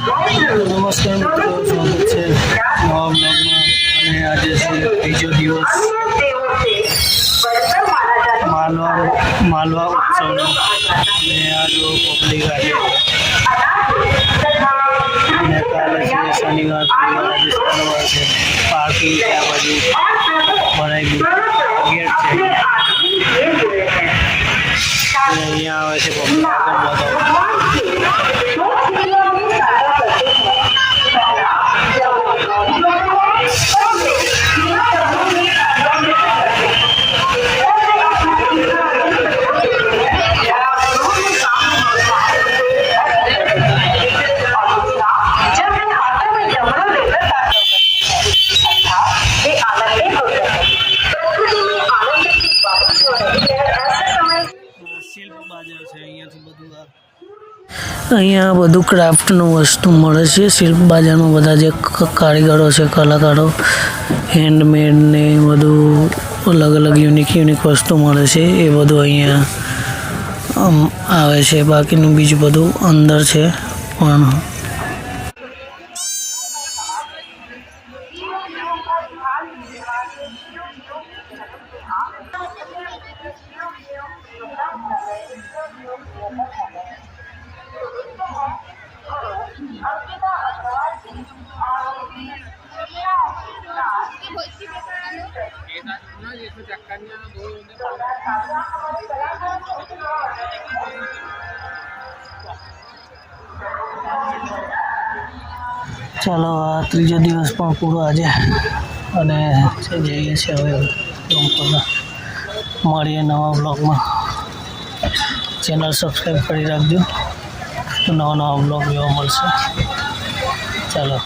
નમસ્કાર મિત્રો, સ્વાગત છે નવા બ્લોગમાં. અને આજે છે ત્રીજો દિવસ માલવા ઉત્સવનો. અને આ જો પબ્લિક આજે અને કાલે છે શનિવાર, આજે શનિવાર છે. પાર્કિંગ છે આ બાજુ ભરાઈ ગયું, ગેટ છે અહીંયા આવે છે પબ્લિક. અહીંયા બધું ક્રાફ્ટનું વસ્તુ મળે છે. શિલ્પ બાજારમાં બધા જે કારીગરો છે, કલાકારો, હેન્ડમેડ ને બધું અલગ અલગ યુનિક વસ્તુ મળે છે. એ બધું અહીંયા આવે છે. બાકીનું બીજું બધું અંદર છે. પણ ચાલો, આ ત્રીજો દિવસ પણ પૂરો આજે. અને જઈએ છીએ હવે રૂમ પર. મળીએ નવા બ્લોગમાં. ચેનલ સબસ્ક્રાઈબ કરી રાખજો, તો નવા બ્લોગ જોવા મળશે. ચાલો.